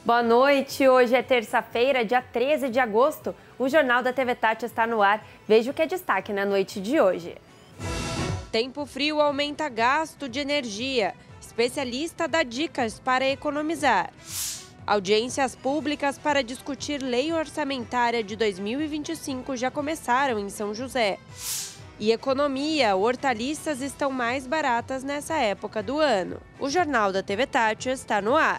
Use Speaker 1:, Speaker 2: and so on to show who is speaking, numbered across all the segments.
Speaker 1: Boa noite, hoje é terça-feira, dia 13 de agosto. O Jornal da TV Tati está no ar. Veja o que é destaque na noite de hoje.
Speaker 2: Tempo frio aumenta gasto de energia. Especialista dá dicas para economizar. Audiências públicas para discutir lei orçamentária de 2025 já começaram em São José. E economia, hortaliças estão mais baratas nessa época do ano. O Jornal da TV Tati está no ar.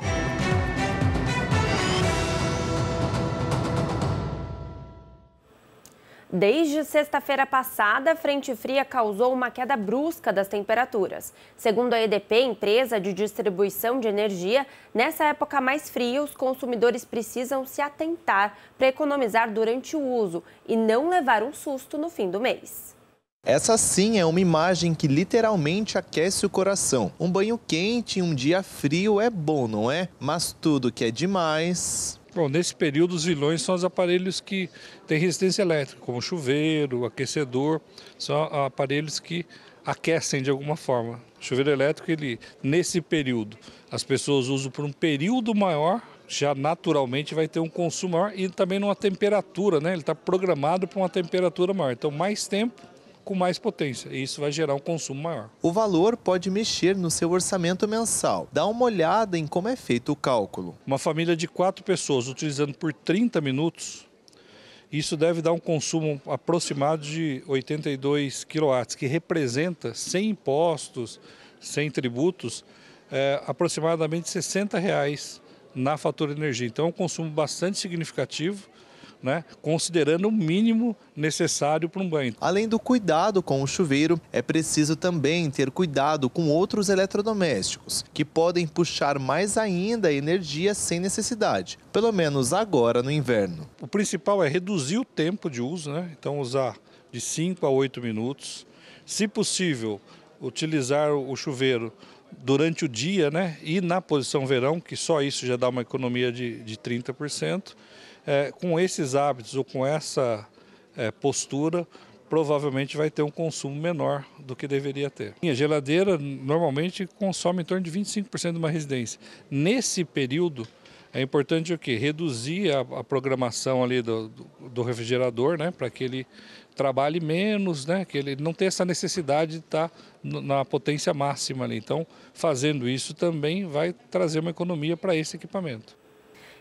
Speaker 1: Desde sexta-feira passada, a frente fria causou uma queda brusca das temperaturas. Segundo a EDP, empresa de distribuição de energia, nessa época mais fria, os consumidores precisam se atentar para economizar durante o uso e não levar um susto no fim do mês.
Speaker 3: Essa sim é uma imagem que literalmente aquece o coração. Um banho quente em um dia frio é bom, não é? Mas tudo que é demais...
Speaker 4: Bom, nesse período os vilões são os aparelhos que têm resistência elétrica, como chuveiro, aquecedor, são aparelhos que aquecem de alguma forma. O chuveiro elétrico, nesse período, as pessoas usam por um período maior, já naturalmente vai ter um consumo maior e também numa temperatura, né? Ele está programado para uma temperatura maior, então mais tempo com mais potência, e isso vai gerar um consumo maior.
Speaker 3: O valor pode mexer no seu orçamento mensal. Dá uma olhada em como é feito o cálculo.
Speaker 4: Uma família de 4 pessoas utilizando por 30 minutos, isso deve dar um consumo aproximado de 82 kW, que representa, sem impostos, sem tributos, aproximadamente R$ 60 na fatura de energia. Então é um consumo bastante significativo, né, considerando o mínimo necessário para um banho.
Speaker 3: Além do cuidado com o chuveiro, é preciso também ter cuidado com outros eletrodomésticos, que podem puxar mais ainda a energia sem necessidade, pelo menos agora no inverno.
Speaker 4: O principal é reduzir o tempo de uso, né? Então usar de 5 a 8 minutos. Se possível, utilizar o chuveiro durante o dia, né? E na posição verão, que só isso já dá uma economia de 30%. Com esses hábitos ou com essa postura, provavelmente vai ter um consumo menor do que deveria ter. A geladeira normalmente consome em torno de 25% de uma residência. Nesse período, é importante o quê? Reduzir a programação ali do refrigerador, né, para que ele trabalhe menos, né, que ele não tenha essa necessidade de estar na potência máxima ali. Então, fazendo isso também vai trazer uma economia para esse equipamento.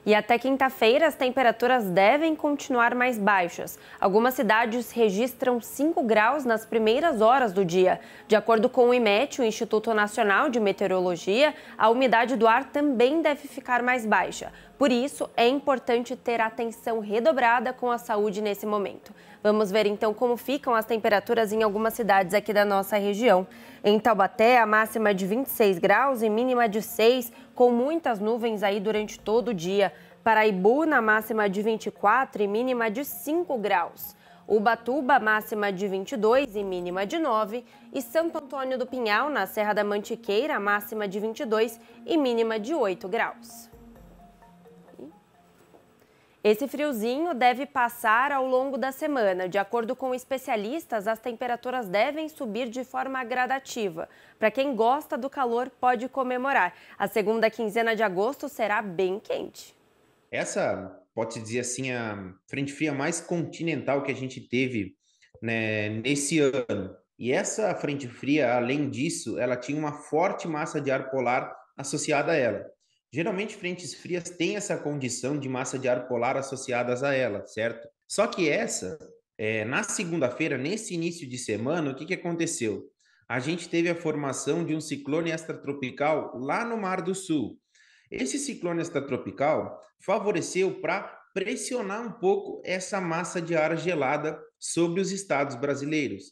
Speaker 1: E até quinta-feira, as temperaturas devem continuar mais baixas. Algumas cidades registram 5 graus nas primeiras horas do dia. De acordo com o IMET, o Instituto Nacional de Meteorologia, a umidade do ar também deve ficar mais baixa. Por isso, é importante ter atenção redobrada com a saúde nesse momento. Vamos ver então como ficam as temperaturas em algumas cidades aqui da nossa região. Em Taubaté, a máxima de 26 graus e mínima de 6, com muitas nuvens aí durante todo o dia. Paraibu, na máxima de 24 e mínima de 5 graus. Ubatuba, máxima de 22 e mínima de 9. E Santo Antônio do Pinhal, na Serra da Mantiqueira, máxima de 22 e mínima de 8 graus. Esse friozinho deve passar ao longo da semana. De acordo com especialistas, as temperaturas devem subir de forma gradativa. Para quem gosta do calor, pode comemorar. A segunda quinzena de agosto será bem quente.
Speaker 5: Essa, pode-se dizer assim, a frente fria mais continental que a gente teve, né, nesse ano. E essa frente fria, além disso, ela tinha uma forte massa de ar polar associada a ela. Geralmente, frentes frias têm essa condição de massa de ar polar associadas a ela, certo? Só que na segunda-feira, nesse início de semana, o que aconteceu? A gente teve a formação de um ciclone extratropical lá no Mar do Sul. Esse ciclone extratropical favoreceu para pressionar um pouco essa massa de ar gelada sobre os estados brasileiros.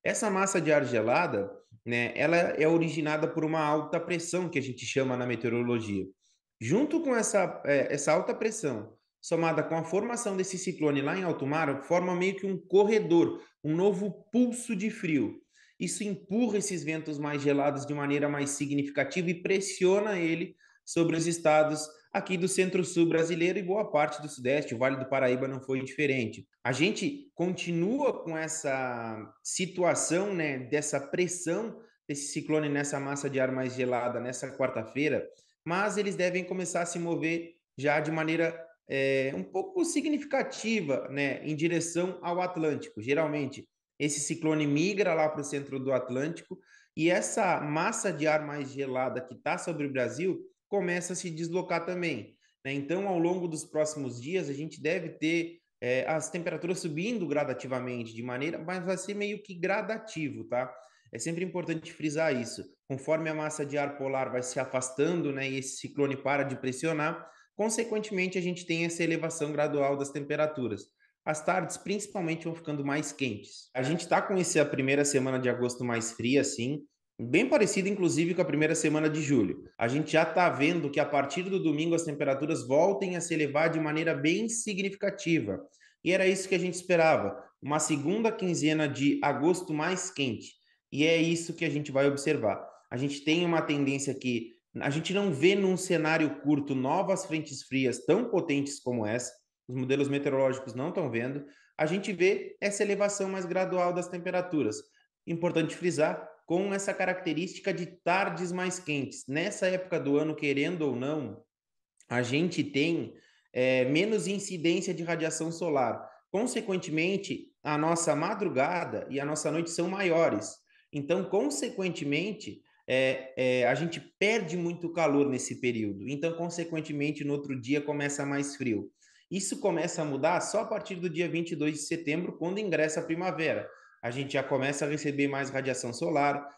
Speaker 5: Essa massa de ar gelada, né, ela é originada por uma alta pressão, que a gente chama na meteorologia. Junto com essa alta pressão, somada com a formação desse ciclone lá em alto mar, forma meio que um corredor, um novo pulso de frio. Isso empurra esses ventos mais gelados de maneira mais significativa e pressiona ele sobre os estados aqui do centro-sul brasileiro e boa parte do sudeste. O Vale do Paraíba não foi diferente. A gente continua com essa situação, né, dessa pressão desse ciclone nessa massa de ar mais gelada nessa quarta-feira, mas eles devem começar a se mover já de maneira um pouco significativa, né, em direção ao Atlântico. Geralmente, esse ciclone migra lá para o centro do Atlântico e essa massa de ar mais gelada que está sobre o Brasil começa a se deslocar também, né? Então, ao longo dos próximos dias, a gente deve ter as temperaturas subindo gradativamente, mas vai ser meio que gradativo, tá? É sempre importante frisar isso. Conforme a massa de ar polar vai se afastando, né, e esse ciclone para de pressionar, consequentemente, a gente tem essa elevação gradual das temperaturas. As tardes, principalmente, vão ficando mais quentes. A gente está com essa primeira semana de agosto mais fria, assim, bem parecida, inclusive, com a primeira semana de julho. A gente já está vendo que, a partir do domingo, as temperaturas voltem a se elevar de maneira bem significativa. E era isso que a gente esperava, uma segunda quinzena de agosto mais quente. E é isso que a gente vai observar. A gente tem uma tendência que a gente não vê num cenário curto novas frentes frias tão potentes como essa, os modelos meteorológicos não estão vendo, a gente vê essa elevação mais gradual das temperaturas. Importante frisar, com essa característica de tardes mais quentes. Nessa época do ano, querendo ou não, a gente tem menos incidência de radiação solar. Consequentemente, a nossa madrugada e a nossa noite são maiores. Então, consequentemente, a gente perde muito calor nesse período. Então, consequentemente, no outro dia começa mais frio. Isso começa a mudar só a partir do dia 22 de setembro, quando ingressa a primavera. A gente já começa a receber mais radiação solar,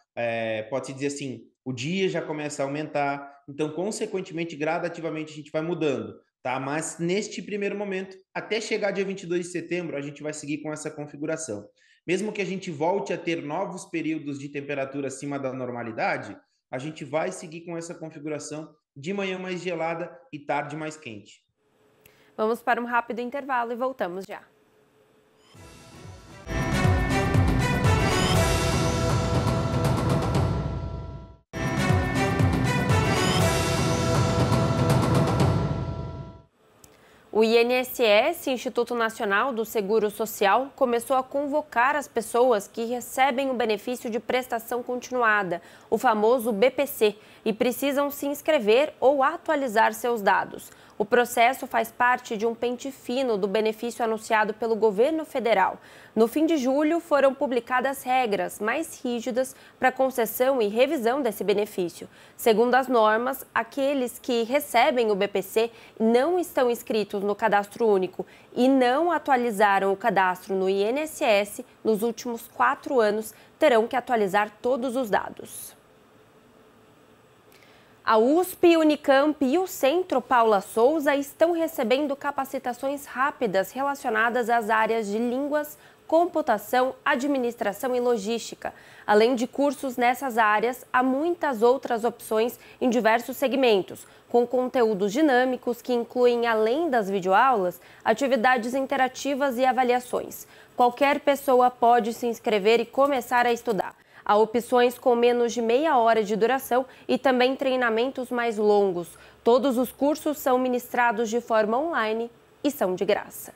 Speaker 5: pode-se dizer assim, o dia já começa a aumentar. Então, consequentemente, gradativamente, a gente vai mudando, tá? Mas, neste primeiro momento, até chegar dia 22 de setembro, a gente vai seguir com essa configuração. Mesmo que a gente volte a ter novos períodos de temperatura acima da normalidade, a gente vai seguir com essa configuração de manhã mais gelada e tarde mais quente.
Speaker 1: Vamos para um rápido intervalo e voltamos já. O INSS, Instituto Nacional do Seguro Social, começou a convocar as pessoas que recebem o benefício de prestação continuada, o famoso BPC, e precisam se inscrever ou atualizar seus dados. O processo faz parte de um pente fino do benefício anunciado pelo governo federal. No fim de julho, foram publicadas regras mais rígidas para concessão e revisão desse benefício. Segundo as normas, aqueles que recebem o BPC não estão inscritos no Cadastro Único e não atualizaram o cadastro no INSS nos últimos 4 anos terão que atualizar todos os dados. A USP, Unicamp e o Centro Paula Souza estão recebendo capacitações rápidas relacionadas às áreas de línguas, computação, administração e logística. Além de cursos nessas áreas, há muitas outras opções em diversos segmentos, com conteúdos dinâmicos que incluem, além das videoaulas, atividades interativas e avaliações. Qualquer pessoa pode se inscrever e começar a estudar. Há opções com menos de meia hora de duração e também treinamentos mais longos. Todos os cursos são ministrados de forma online e são de graça.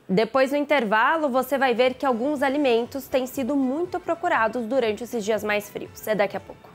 Speaker 1: Depois do intervalo, você vai ver que alguns alimentos têm sido muito procurados durante esses dias mais frios. É daqui a pouco.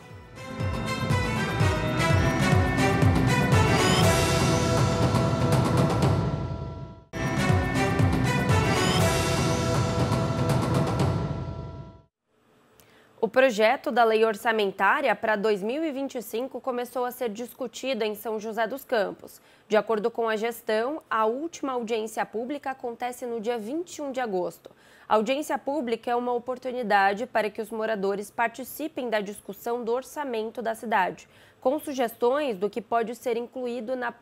Speaker 1: O projeto da Lei Orçamentária para 2025 começou a ser discutido em São José dos Campos. De acordo com a gestão, a última audiência pública acontece no dia 21 de agosto. A audiência pública é uma oportunidade para que os moradores participem da discussão do orçamento da cidade, com sugestões do que pode ser incluído na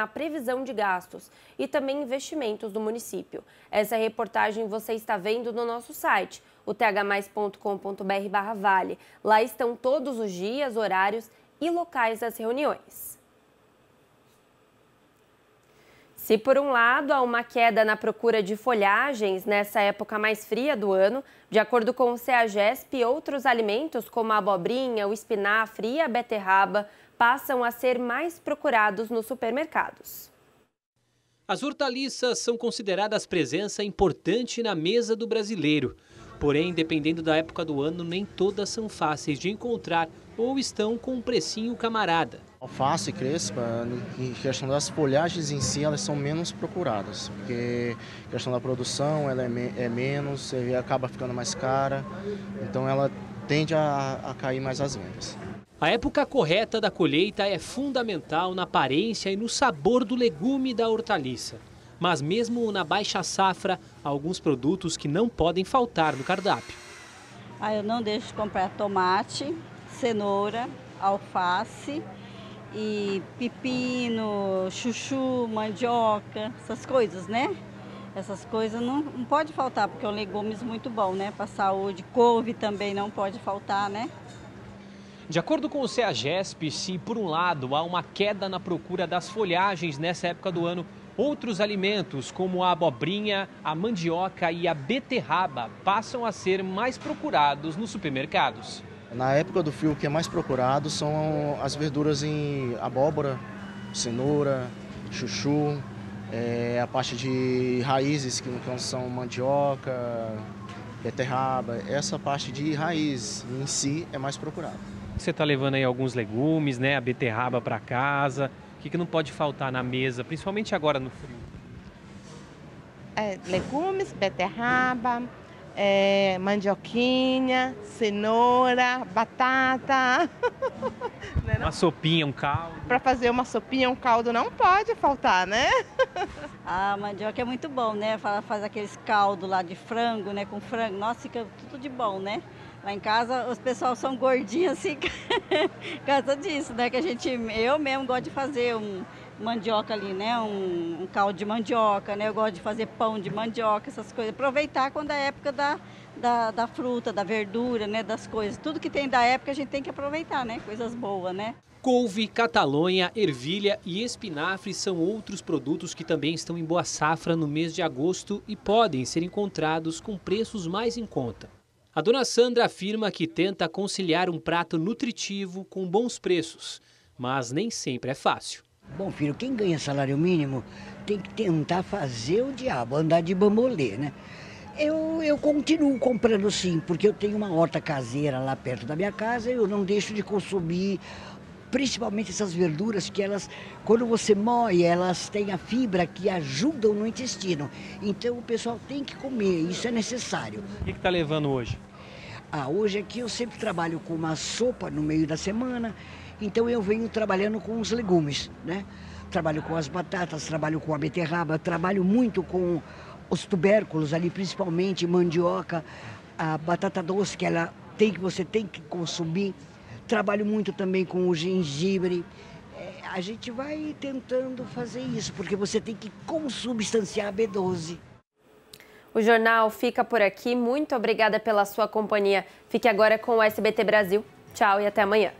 Speaker 1: previsão de gastos e também investimentos do município. Essa reportagem você está vendo no nosso site, o thmais.com.br/vale. Lá estão todos os dias, horários e locais das reuniões. Se por um lado há uma queda na procura de folhagens nessa época mais fria do ano, de acordo com o CEAGESP, outros alimentos como a abobrinha, o espinafre e a beterraba passam a ser mais procurados nos supermercados.
Speaker 6: As hortaliças são consideradas presença importante na mesa do brasileiro. Porém, dependendo da época do ano, nem todas são fáceis de encontrar ou estão com um precinho camarada.
Speaker 7: Alface e crespa, em questão das folhagens em si, elas são menos procuradas, porque a questão da produção ela é menos, e acaba ficando mais cara, então ela tende a cair mais as vendas.
Speaker 6: A época correta da colheita é fundamental na aparência e no sabor do legume e da hortaliça. Mas mesmo na baixa safra, há alguns produtos que não podem faltar no cardápio.
Speaker 8: Eu não deixo de comprar tomate, cenoura, alface e pepino, chuchu, mandioca, essas coisas, né? Essas coisas não pode faltar, porque é um legumes muito bom, né? Para a saúde. Couve também não pode faltar, né?
Speaker 6: De acordo com o CEAGESP, se por um lado há uma queda na procura das folhagens nessa época do ano, outros alimentos como a abobrinha, a mandioca e a beterraba passam a ser mais procurados nos supermercados.
Speaker 7: Na época do frio, o que é mais procurado são as verduras em abóbora, cenoura, chuchu, a parte de raízes, que no caso são mandioca, beterraba. Essa parte de raiz em si é mais procurada.
Speaker 6: Você está levando aí alguns legumes, né? A beterraba para casa. O que não pode faltar na mesa, principalmente agora no frio?
Speaker 9: Legumes, beterraba, mandioquinha, cenoura, batata.
Speaker 6: Uma sopinha, um caldo.
Speaker 9: Para fazer uma sopinha, um caldo não pode faltar, né?
Speaker 8: A mandioca é muito bom, né? Faz aqueles caldos lá de frango, né? Com frango. Nossa, fica tudo de bom, né? Lá em casa, os pessoal são gordinhos assim, por causa disso, né? Que eu mesmo gosto de fazer mandioca ali, né? Um caldo de mandioca, né? Eu gosto de fazer pão de mandioca, essas coisas. Aproveitar quando é a época da fruta, da verdura, né? Das coisas. Tudo que tem da época a gente tem que aproveitar, né? Coisas boas, né?
Speaker 6: Couve, catalonha, ervilha e espinafre são outros produtos que também estão em boa safra no mês de agosto e podem ser encontrados com preços mais em conta. A dona Sandra afirma que tenta conciliar um prato nutritivo com bons preços, mas nem sempre é fácil.
Speaker 10: Bom, filho, quem ganha salário mínimo tem que tentar fazer o diabo, andar de bambolê, né? Eu continuo comprando sim, porque eu tenho uma horta caseira lá perto da minha casa e eu não deixo de consumir, principalmente essas verduras que elas, quando você moe, elas têm a fibra que ajudam no intestino. Então o pessoal tem que comer, isso é necessário.
Speaker 6: O que está levando hoje?
Speaker 10: Hoje aqui eu sempre trabalho com uma sopa no meio da semana, então eu venho trabalhando com os legumes, né? Trabalho com as batatas, trabalho com a beterraba, trabalho muito com os tubérculos ali, principalmente mandioca, a batata doce você tem que consumir. Trabalho muito também com o gengibre. A gente vai tentando fazer isso, porque você tem que consubstanciar a B12.
Speaker 1: O jornal fica por aqui. Muito obrigada pela sua companhia. Fique agora com o SBT Brasil. Tchau e até amanhã.